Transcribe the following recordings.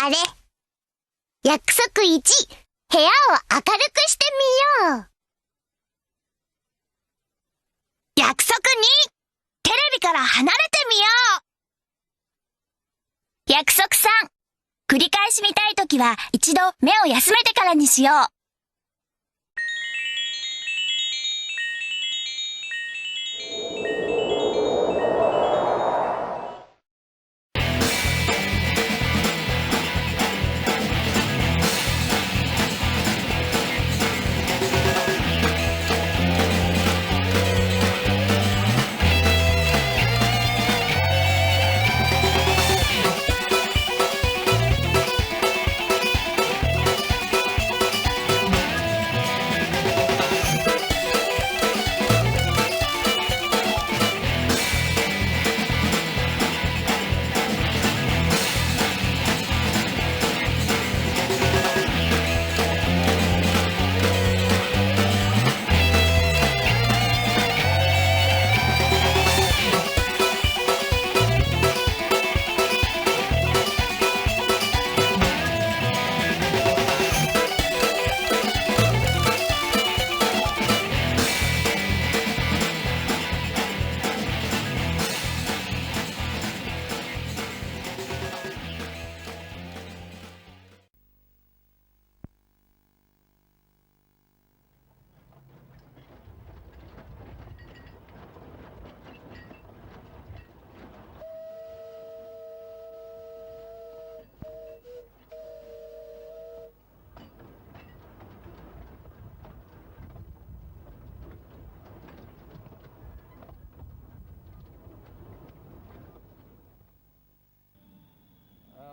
あれ。約束1、部屋を明るくしてみよう。約束2、テレビから離れてみよう。約束3、繰り返し見たいときは一度目を休めてからにしよう。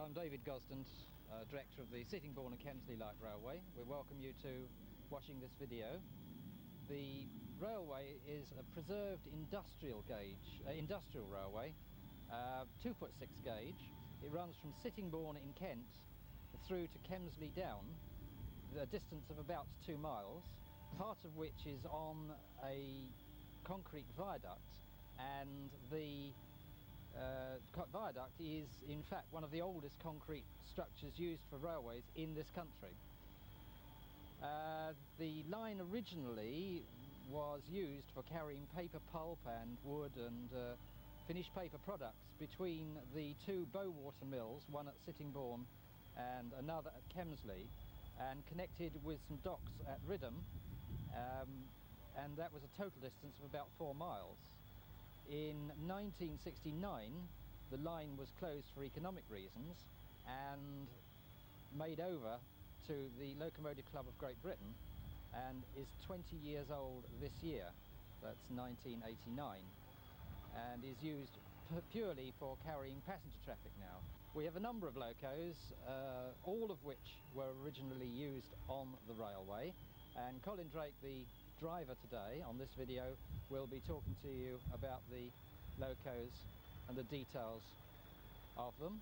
I'm David Gosden, Director of the Sittingbourne and Kemsley Light Railway. We welcome you to watching this video. The railway is a preserved industrial railway, 2'6" gauge. It runs from Sittingbourne in Kent through to Kemsley Down, a distance of about 2 miles, part of which is on a concrete viaduct, and the viaduct is in fact one of the oldest concrete structures used for railways in this country. The line originally was used for carrying paper pulp and wood and finished paper products between the two Bowater mills, one at Sittingbourne and another at Kemsley, and connected with some docks at Riddham, and that was a total distance of about 4 miles. In 1969, the line was closed for economic reasons and made over to the Locomotive Club of Great Britain, and is 20 years old this year. That's 1989, and is used purely for carrying passenger traffic now. We have a number of locos, all of which were originally used on the railway, and Colin Drake, the driver today on this video, will be talking to you about the locos and the details of them.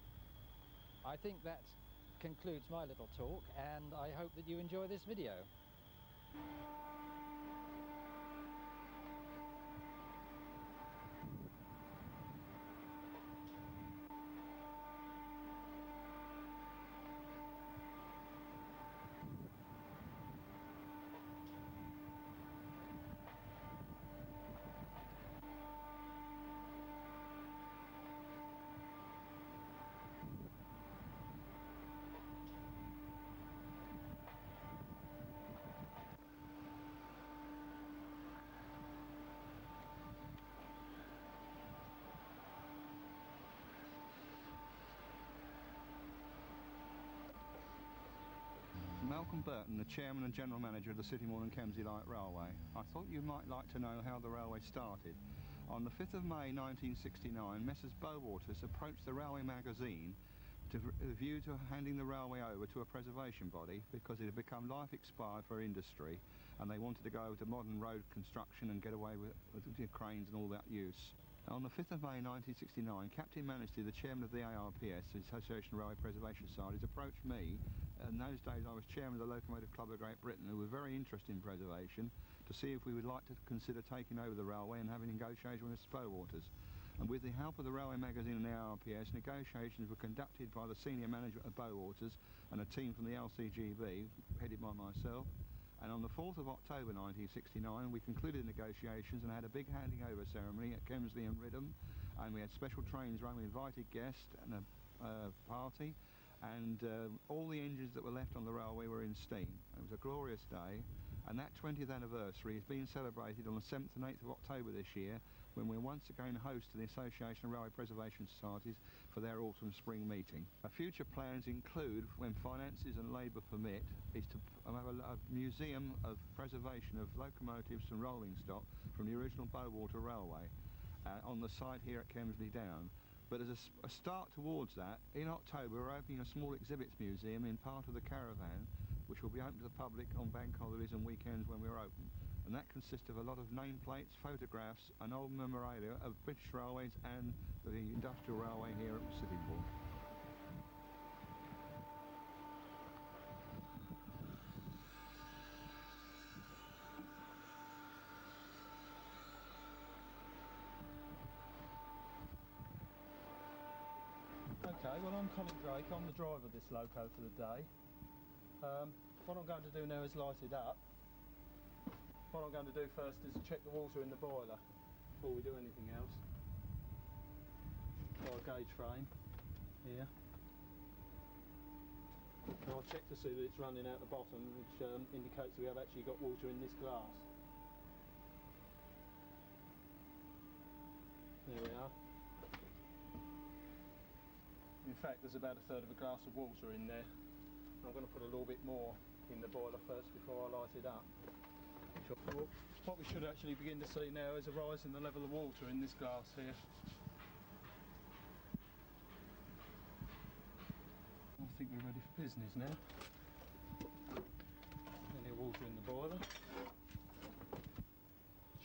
I think that concludes my little talk, and I hope that you enjoy this video. Malcolm Burton, the Chairman and General Manager of the Sittingbourne and Kemsley Light Railway. I thought you might like to know how the railway started. On the 5th of May 1969, Messrs Bowaters approached the Railway magazine with a view to handing the railway over to a preservation body because it had become life expired for industry, and they wanted to go over to modern road construction and get away with the cranes and all that use. On the 5th of May 1969, Captain Manistee, the chairman of the ARPS, the Association of Railway Preservation Societies, approached me. In those days I was chairman of the Locomotive Club of Great Britain, who were very interested in preservation, to see if we would like to consider taking over the railway and having negotiations with Mr Bowaters. and with the help of the Railway Magazine and the RPS, negotiations were conducted by the senior management of Bowwaters and a team from the LCGB, headed by myself. And on the 4th of October 1969, we concluded the negotiations and had a big handing over ceremony at Kemsley and Riddham, and we had special trains run with invited guests and a party, and all the engines that were left on the railway were in steam. It was a glorious day, and that 20th anniversary is being celebrated on the 7th and 8th of October this year, when we're once again host to the Association of Railway Preservation Societies for their autumn-spring meeting. Our future plans include, when finances and labour permit, is to have a museum of preservation of locomotives and rolling stock from the original Bowater Railway on the site here at Kemsley Down. But as a start towards that, in October we're opening a small exhibits museum in part of the caravan, which will be open to the public on bank holidays and weekends when we're open. And that consists of a lot of nameplates, photographs and old memorabilia of British Railways and the Industrial Railway here at Sittingbourne. Okay, well I'm Colin Drake, I'm the driver of this loco for the day. What I'm going to do now is light it up. What I'm going to do first is check the water in the boiler before we do anything else. Got a gauge frame here. And I'll check to see that it's running out the bottom, which indicates we have actually got water in this glass. There we are. In fact, there's about a third of a glass of water in there. I'm going to put a little bit more in the boiler first before I light it up. What we should actually begin to see now is a rise in the level of water in this glass here. I think we're ready for business now. Plenty of water in the boiler.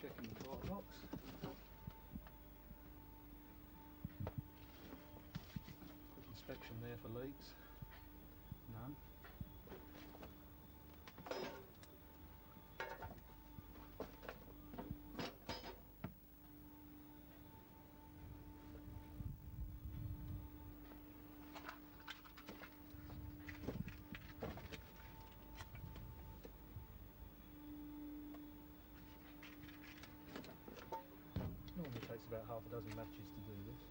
Checking the firebox. Quick inspection there for leaks. None. Normally takes about half a dozen matches to do this.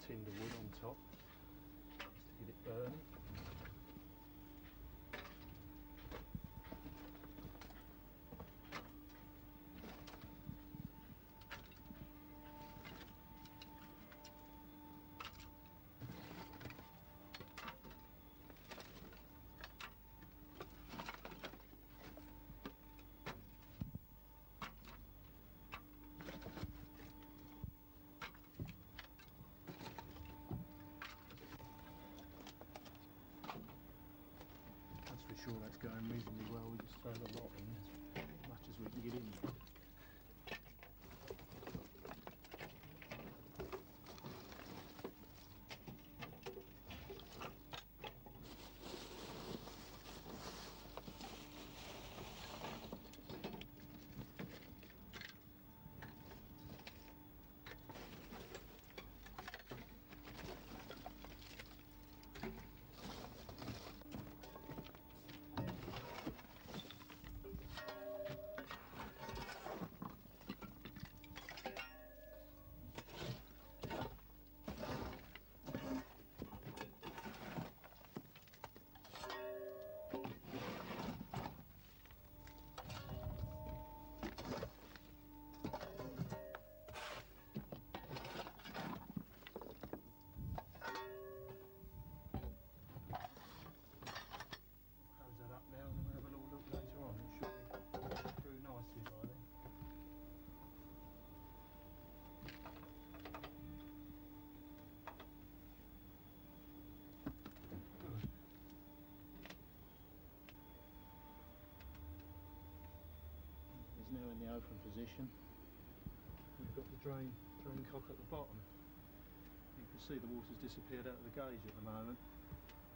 Tinder wood on top, just to get it burning. Sure that's going reasonably well, we just throw the lot in as much as we can get in. open position. We've got the drain cock at the bottom. You can see the water's disappeared out of the gauge at the moment.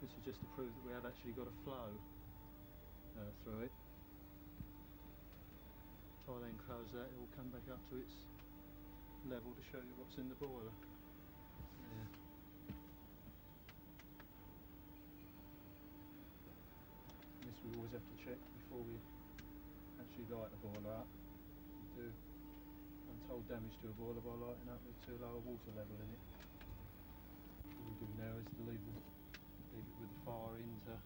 This is just to prove that we have actually got a flow through it. If I then close that, it will come back up to its level to show you what's in the boiler. Yeah. This we always have to check before we actually light the boiler up. We do untold damage to a boiler by lighting up with too low a water level in it. What we do now is to leave it with the fire in to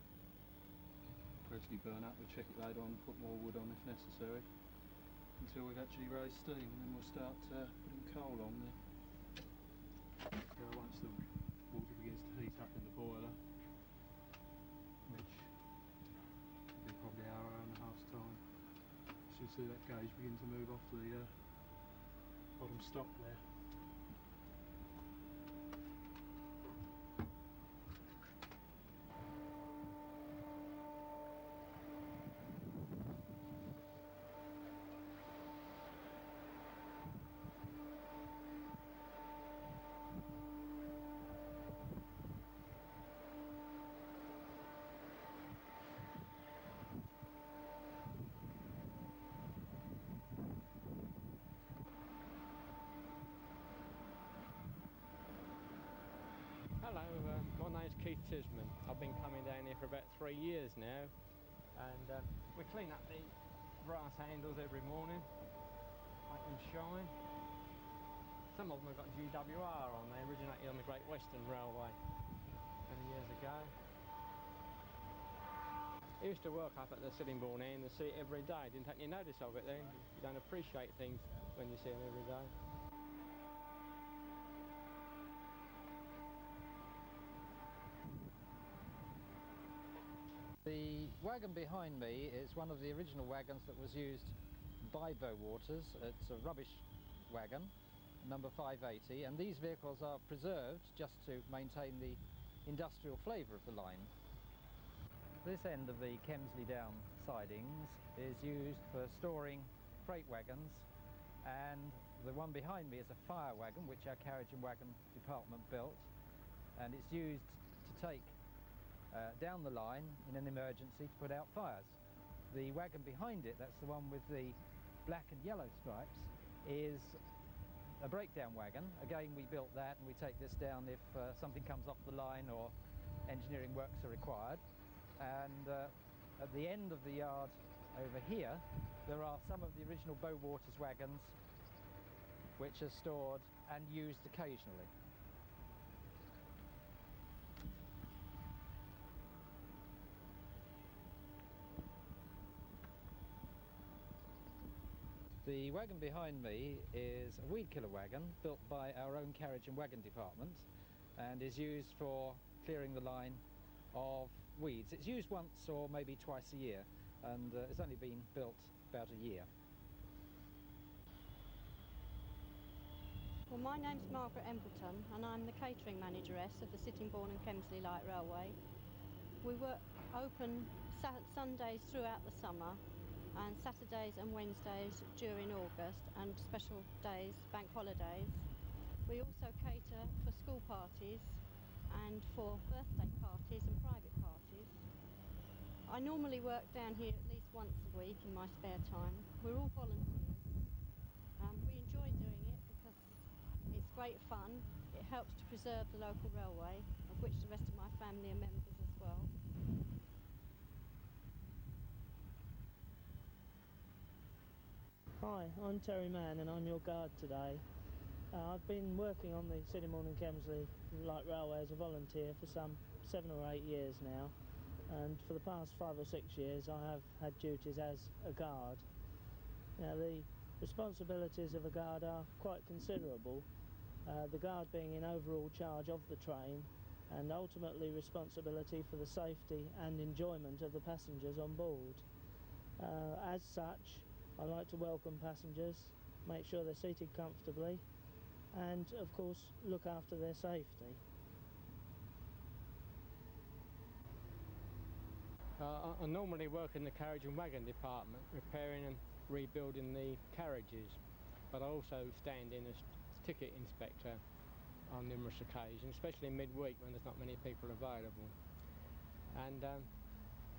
gradually burn up. We'll check it later on, put more wood on if necessary, until we've actually raised steam, and then we'll start putting coal on there. So once the water begins to heat up in the boiler, which will be probably an hour and a half's time, you should see that gauge begin to move off the bottom stop there. Hello, my name's Keith Tisman. I've been coming down here for about 3 years now, and we clean up the brass handles every morning, make them shine. Some of them have got GWR on. They originated on the Great Western Railway many years ago. I used to work up at the Sittingbourne end and see it every day. Didn't take any notice of it then. You don't appreciate things when you see them every day. The wagon behind me is one of the original wagons that was used by Bowaters. It's a rubbish wagon, number 580, and these vehicles are preserved just to maintain the industrial flavour of the line. This end of the Kemsley Down sidings is used for storing freight wagons, and the one behind me is a fire wagon which our carriage and wagon department built, and it's used to take down the line in an emergency to put out fires. The wagon behind it, that's the one with the black and yellow stripes, is a breakdown wagon. Again, we built that, and we take this down if something comes off the line or engineering works are required. And at the end of the yard over here, there are some of the original Bowaters wagons which are stored and used occasionally. The wagon behind me is a weed killer wagon built by our own carriage and wagon department, and is used for clearing the line of weeds. It's used once or maybe twice a year, and it's only been built about a year. Well, my name's Margaret Embleton, and I'm the catering manageress of the Sittingbourne and Kemsley Light Railway. We work open Sundays throughout the summer, and Saturdays and Wednesdays during August, and special days, bank holidays. We also cater for school parties and for birthday parties and private parties. I normally work down here at least once a week in my spare time. We're all volunteers. We enjoy doing it because it's great fun. It helps to preserve the local railway, of which the rest of my family are members as well. Hi, I'm Terry Mann and I'm your guard today. I've been working on the Sittingbourne and Kemsley Light Railway as a volunteer for some 7 or 8 years now, and for the past 5 or 6 years I have had duties as a guard. Now, the responsibilities of a guard are quite considerable, the guard being in overall charge of the train and ultimately responsibility for the safety and enjoyment of the passengers on board. As such, I like to welcome passengers, make sure they're seated comfortably, and of course look after their safety. I normally work in the carriage and wagon department, repairing and rebuilding the carriages, but I also stand in as ticket inspector on numerous occasions, especially midweek when there's not many people available. And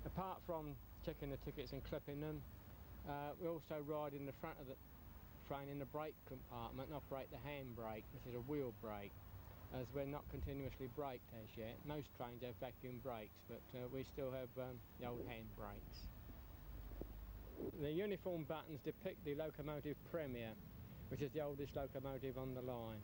apart from checking the tickets and clipping them, we also ride in the front of the train in the brake compartment and operate the handbrake, which is a wheel brake, as we're not continuously braked as yet. Most trains have vacuum brakes, but we still have the old handbrakes. The uniform buttons depict the locomotive Premier, which is the oldest locomotive on the line.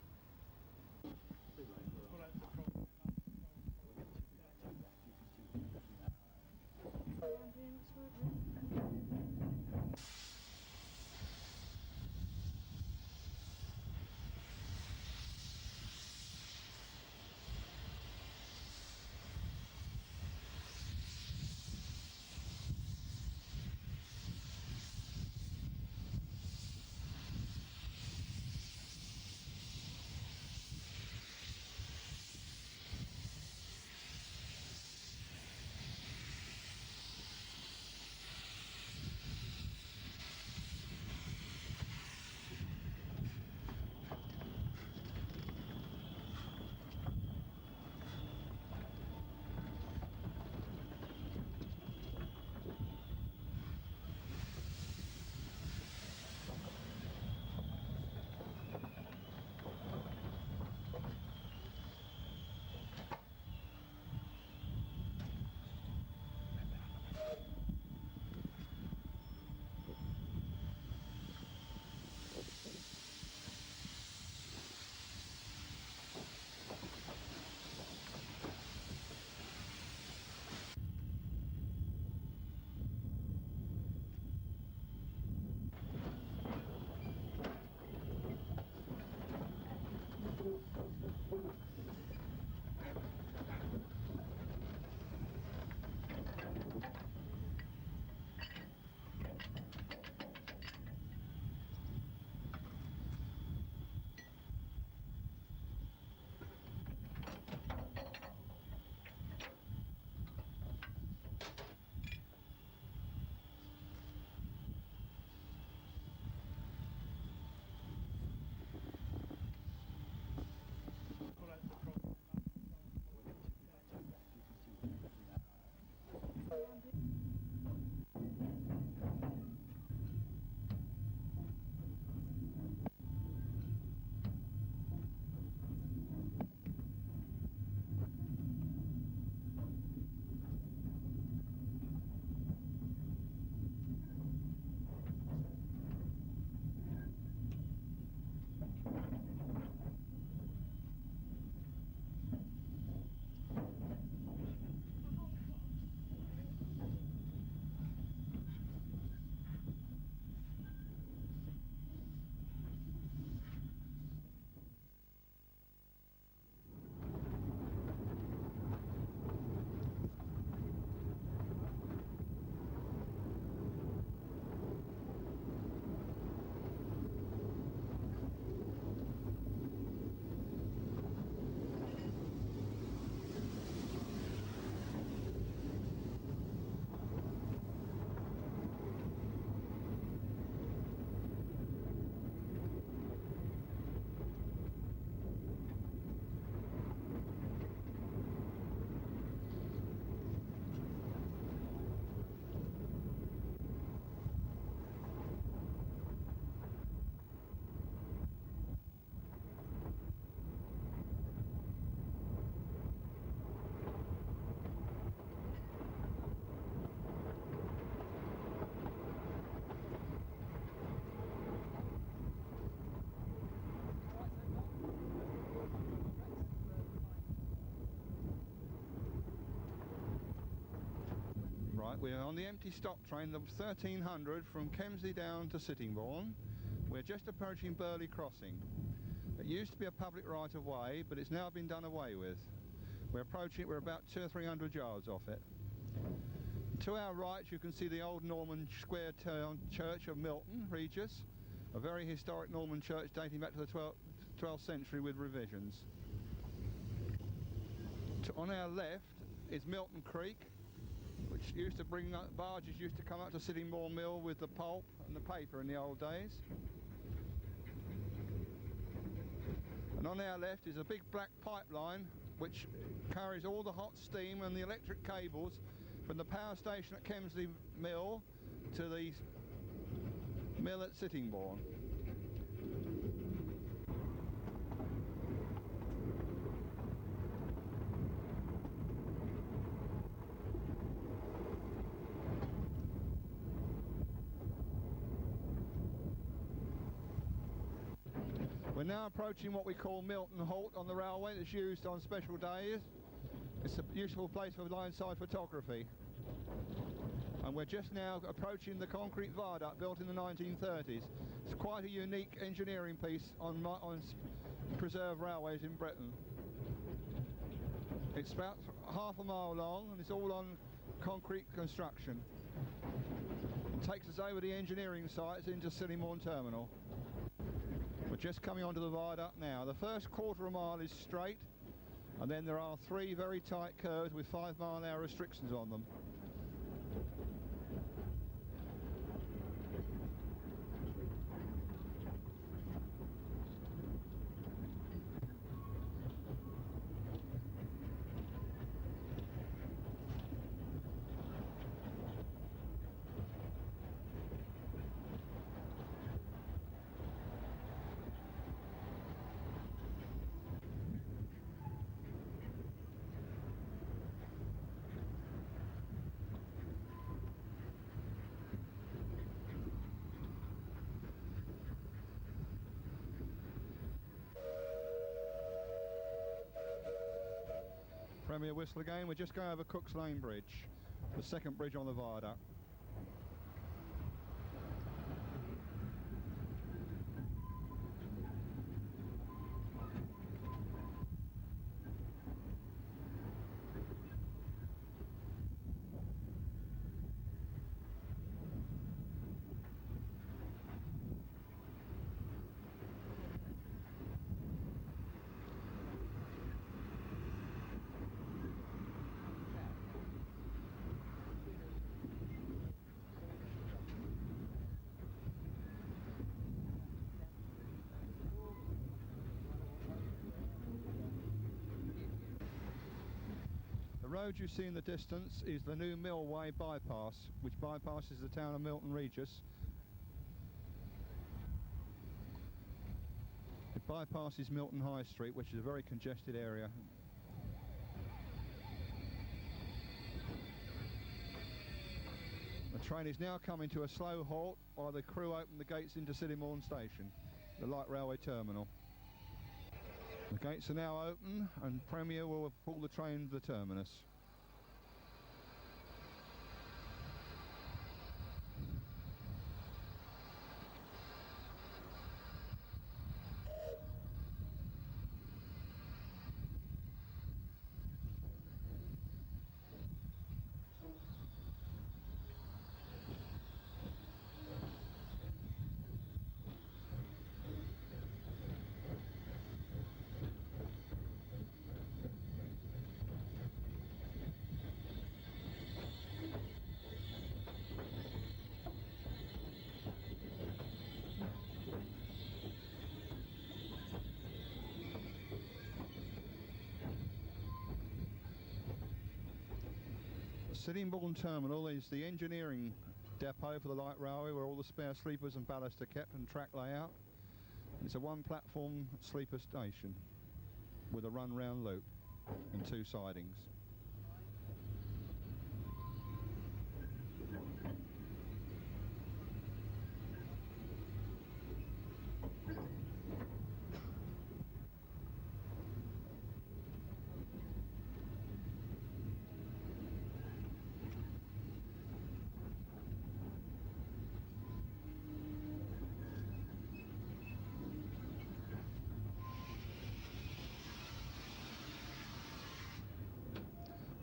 Right, we're on the empty stop train, the 1300 from Kemsley down to Sittingbourne. We're just approaching Burley Crossing. It used to be a public right-of-way, but it's now been done away with. We're approaching it, we're about 200 or 300 yards off it. To our right you can see the old Norman square church of Milton Regis, a very historic Norman church dating back to the 12th century with revisions. On our left is Milton Creek, which used to bring up, barges used to come up to Sittingbourne Mill with the pulp and the paper in the old days. And on our left is a big black pipeline which carries all the hot steam and the electric cables from the power station at Kemsley mill to the mill at Sittingbourne. We're now approaching what we call Milton Halt on the railway that's used on special days. It's a useful place for line-side photography. And we're just now approaching the concrete viaduct built in the 1930s. It's quite a unique engineering piece on preserved railways in Britain. It's about half a mile long and it's all on concrete construction. It takes us over the engineering sites into Sittingbourne Terminal. We're just coming onto the viaduct now. The first quarter of a mile is straight, and then there are 3 very tight curves with 5-mile-an-hour restrictions on them. Premier whistle again. We're just going over Cook's Lane Bridge, the second bridge on the viaduct. The road you see in the distance is the new Millway bypass, which bypasses the town of Milton Regis. It bypasses Milton High Street, which is a very congested area. The train is now coming to a slow halt while the crew open the gates into Sittingbourne Station, the light railway terminal. The gates are now open and Premier will pull the train to the terminus. Sittingbourne Terminal is the engineering depot for the light railway where all the spare sleepers and ballast are kept and track layout. It's a 1-platform sleeper station with a run-round loop and 2 sidings.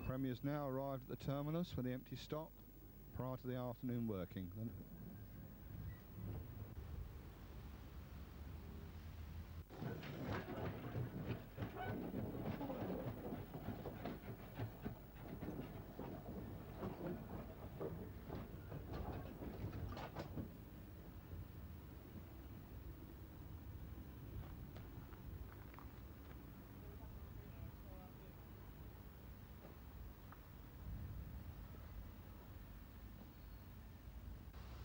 Premier's now arrived at the terminus for the empty stop prior to the afternoon working.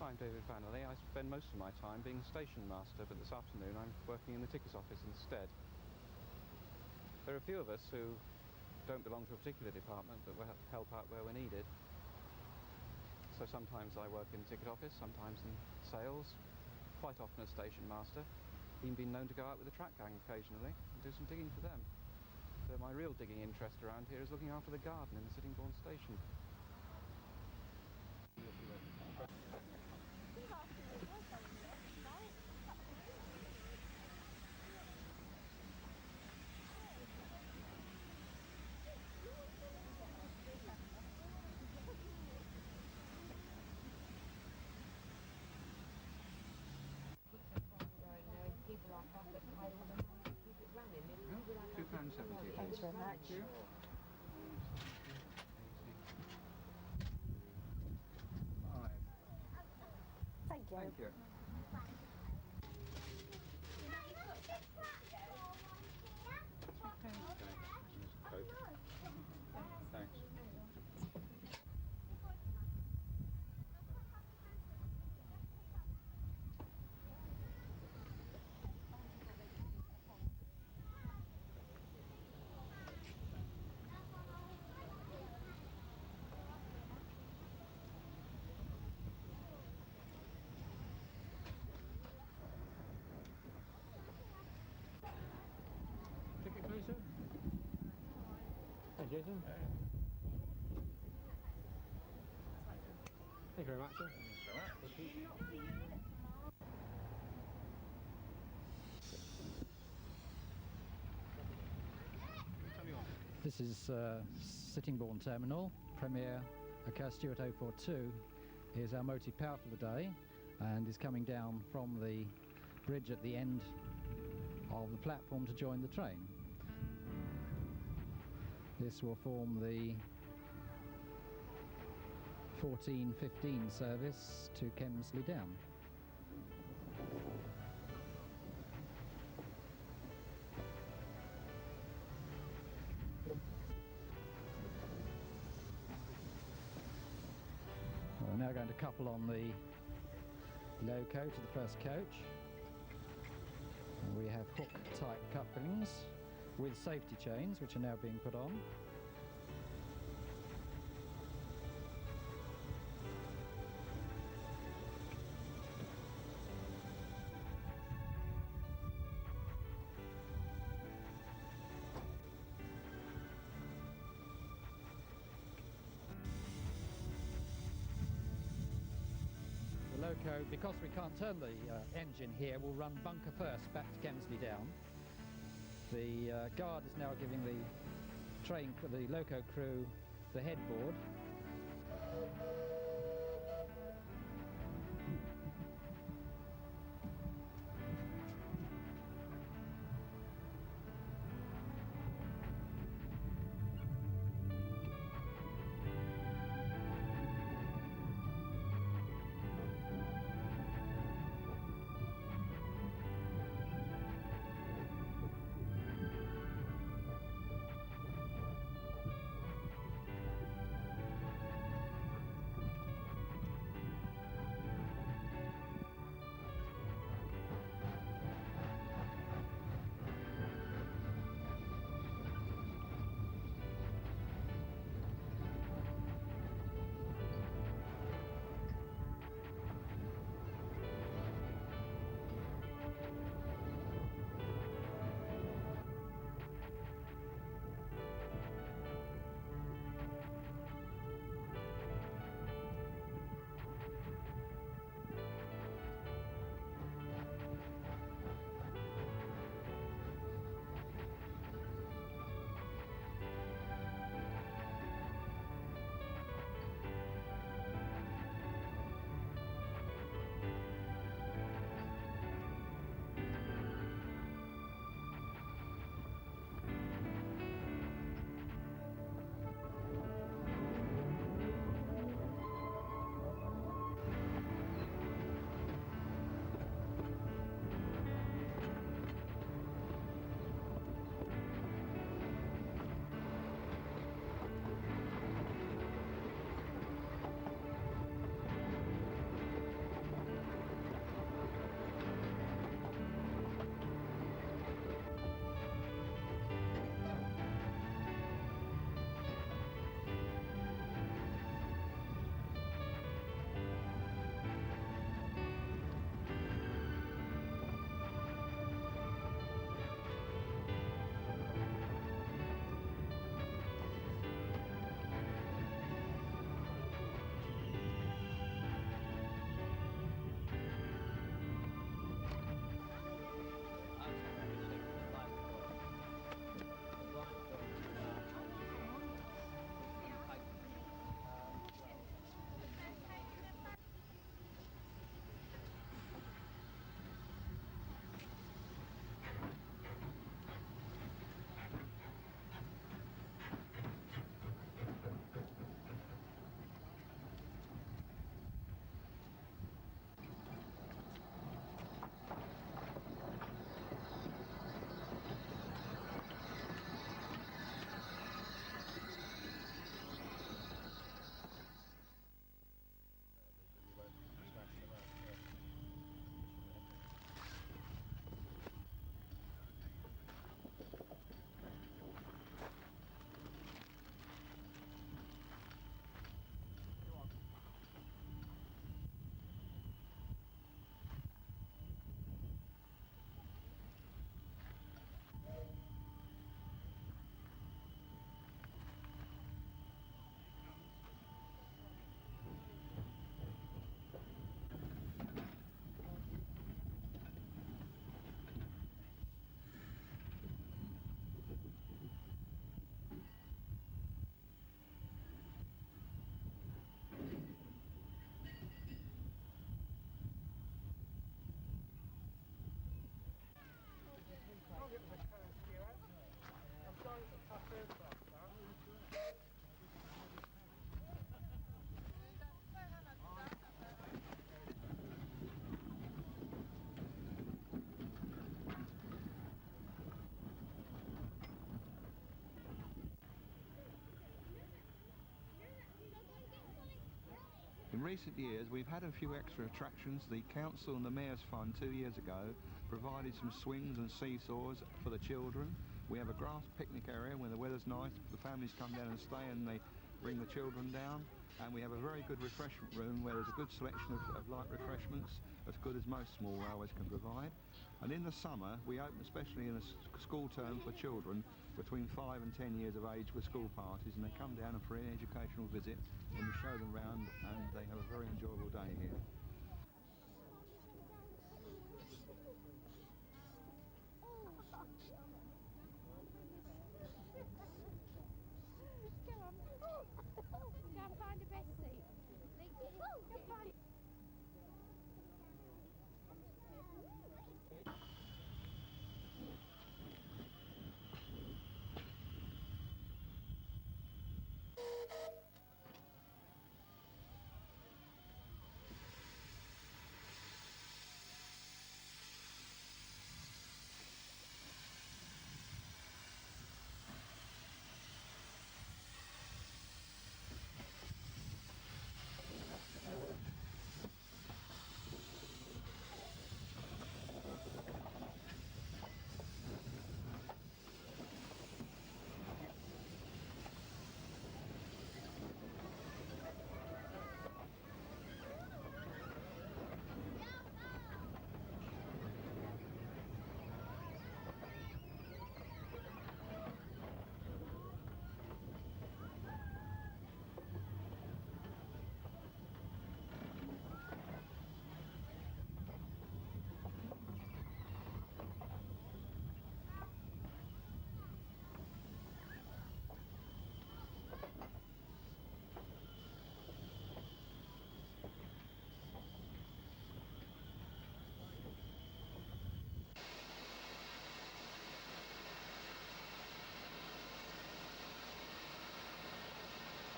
I'm David Vannerley. I spend most of my time being station master, but this afternoon I'm working in the tickets office instead. There are a few of us who don't belong to a particular department, but will help out where we're needed. So sometimes I work in the ticket office, sometimes in sales, quite often as station master. Even been known to go out with the track gang occasionally and do some digging for them. So my real digging interest around here is looking after the garden in the Sittingbourne station. £2.70. Thanks very much. Thank you. Thank you. Thank you. Thanks. Ticket closer. Hey, Jason. Thank you very much, sir. This is Sittingbourne Terminal. Premier Occur Stewart 042 is our motive power for the day and is coming down from the bridge at the end of the platform to join the train. This will form the 14:15 service to Kemsley Down. We're now going to couple on the loco to the first coach. And we have hook-type couplings with safety chains, which are now being put on. The loco, because we can't turn the engine here, will run bunker first back to Kemsley Down. The guard is now giving the the loco crew the headboard. recent years we've had a few extra attractions. The council and the Mayor's Fund 2 years ago provided some swings and seesaws for the children. We have a grass picnic area when the weather's nice, the families come down and stay and they bring the children down. And we have a very good refreshment room where there's a good selection of light refreshments, as good as most small railways can provide. And in the summer we open, especially in a school term for children between 5 and 10 years of age, with school parties, and they come down for an educational visit and we show them round and they have a very enjoyable day here.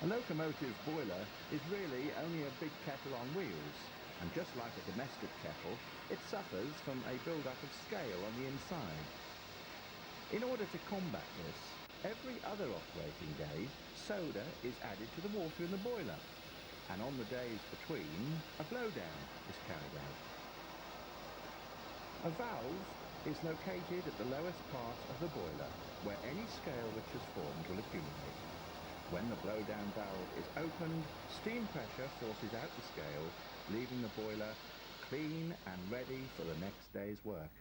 A locomotive boiler is really only a big kettle on wheels, and just like a domestic kettle, it suffers from a build-up of scale on the inside. In order to combat this, every other operating day, soda is added to the water in the boiler, and on the days between, a blowdown is carried out. A valve is located at the lowest part of the boiler, where any scale which has formed will accumulate. When the blowdown valve is opened, steam pressure forces out the scale, leaving the boiler clean and ready for the next day's work.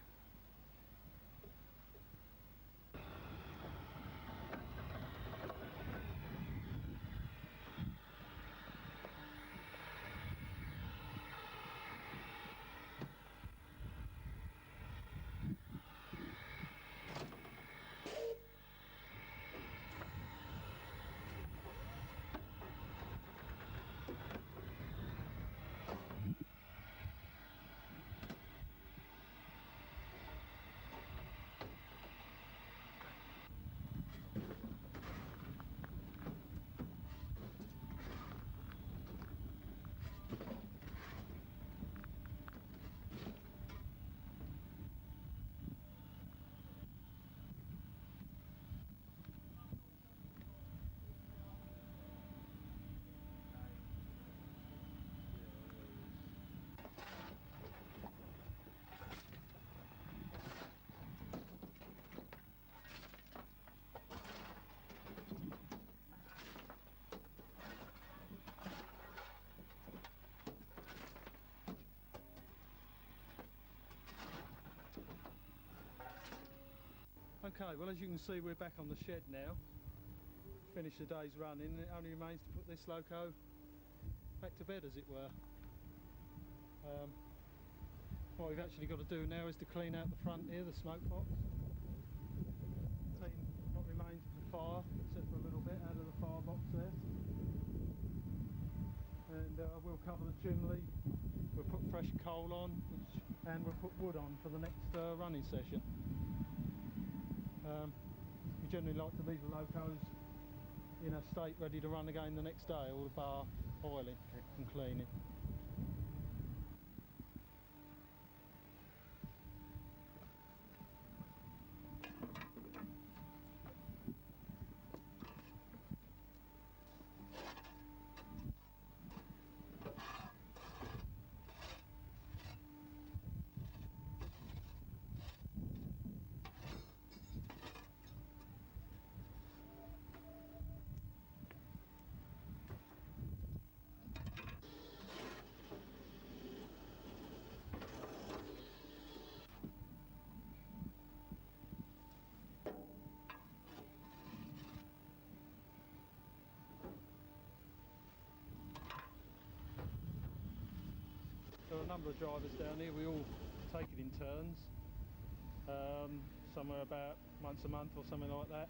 Okay, well, as you can see, we're back on the shed now. Finished the day's running, and it only remains to put this loco back to bed, as it were. What we've actually got to do now is to clean out the front here, the smoke box. Clean what remains of the fire, except for a little bit out of the firebox there. And we'll cover the chimney. We'll put fresh coal on, and we'll put wood on for the next running session. We generally like to leave the locos in a state ready to run again the next day, all the bar oiling and cleaning. number of drivers down here. We all take it in turns, somewhere about once a month or something like that.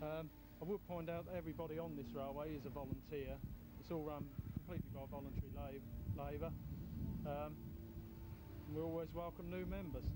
I would point out that everybody on this railway is a volunteer. It's all run completely by voluntary labour. We always welcome new members.